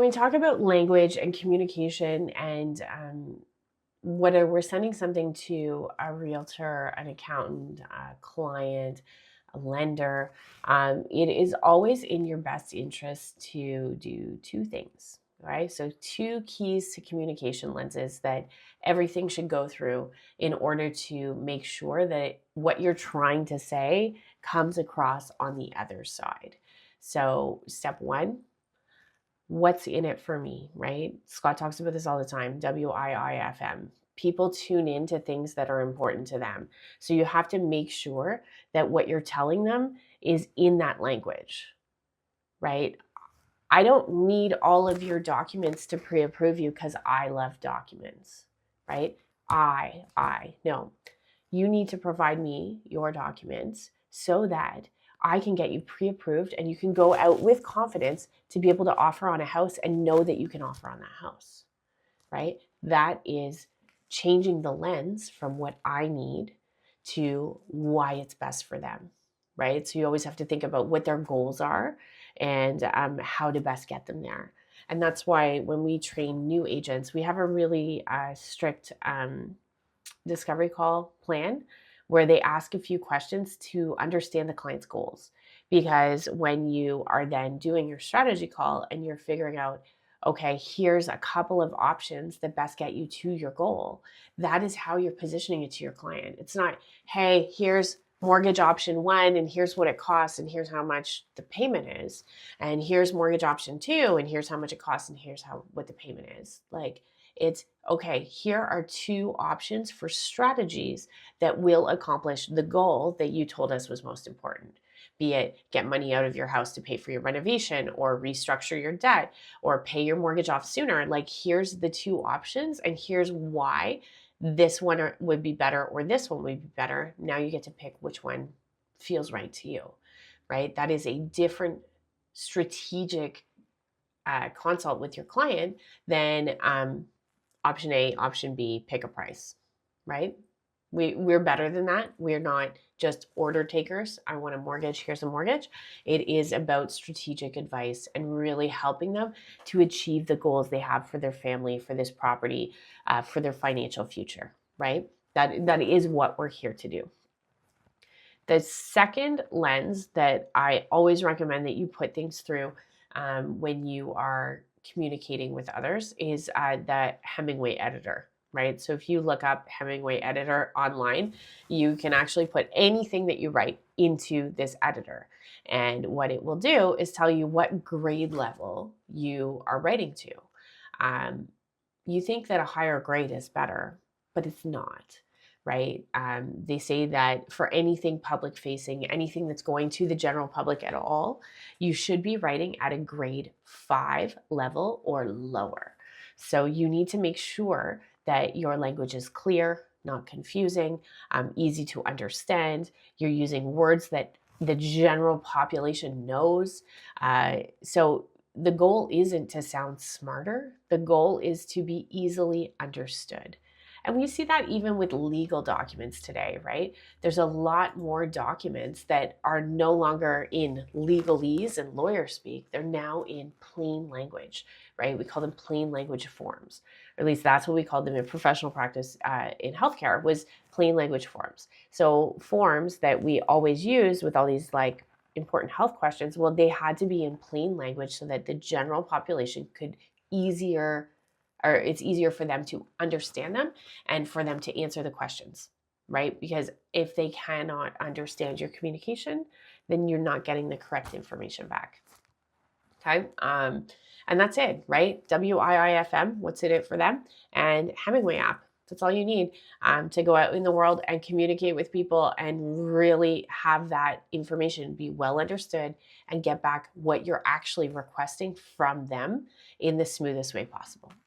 we talk about language and communication and whether we're sending something to a realtor, an accountant, a client, a lender, it is always in your best interest to do two things, right? So, two keys to communication lenses that everything should go through in order to make sure that what you're trying to say comes across on the other side. So, step one, what's in it for me, right? Scott talks about this all the time, WIIFM. People tune into things that are important to them. So you have to make sure that what you're telling them is in that language, right? I don't need all of your documents to pre-approve you because I love documents, right? No. You need to provide me your documents so that I can get you pre-approved and you can go out with confidence to be able to offer on a house and know that you can offer on that house, right? That is changing the lens from what I need to why it's best for them, right? So you always have to think about what their goals are and how to best get them there. And that's why when we train new agents, we have a really strict discovery call plan where they ask a few questions to understand the client's goals. Because when you are then doing your strategy call and you're figuring out, okay, here's a couple of options that best get you to your goal, that is how you're positioning it to your client. It's not, hey, here's mortgage option one, and here's what it costs, and here's how much the payment is, and here's mortgage option two, and here's how much it costs, and here's what the payment is. Like, it's okay, here are two options for strategies that will accomplish the goal that you told us was most important. Be it get money out of your house to pay for your renovation, or restructure your debt, or pay your mortgage off sooner. Like, here's the two options, and here's why this one would be better or this one would be better. Now you get to pick which one feels right to you, right? That is a different strategic consult with your client than option A, option B, pick a price, right? We're better than that. We're not just order takers. I want a mortgage, here's a mortgage. It is about strategic advice and really helping them to achieve the goals they have for their family, for this property, for their financial future, right? That is what we're here to do. The second lens that I always recommend that you put things through when you are communicating with others is the Hemingway Editor, right? So if you look up Hemingway Editor online, you can actually put anything that you write into this editor. And what it will do is tell you what grade level you are writing to. You think that a higher grade is better, but it's not, right? They say that for anything public facing, anything that's going to the general public at all, you should be writing at a grade 5 level or lower. So you need to make sure that your language is clear, not confusing, easy to understand. You're using words that the general population knows. So the goal isn't to sound smarter. The goal is to be easily understood. And we see that even with legal documents today, right? There's a lot more documents that are no longer in legalese and lawyer speak. They're now in plain language, right? We call them plain language forms. Or at least that's what we called them in professional practice in healthcare, was plain language forms. So forms that we always use with all these like important health questions, well, they had to be in plain language so that the general population could it's easier for them to understand them and for them to answer the questions, right? Because if they cannot understand your communication, then you're not getting the correct information back. Okay. And that's it, right? WIIFM, what's in it for them? And Hemingway app. That's all you need to go out in the world and communicate with people and really have that information be well understood and get back what you're actually requesting from them in the smoothest way possible.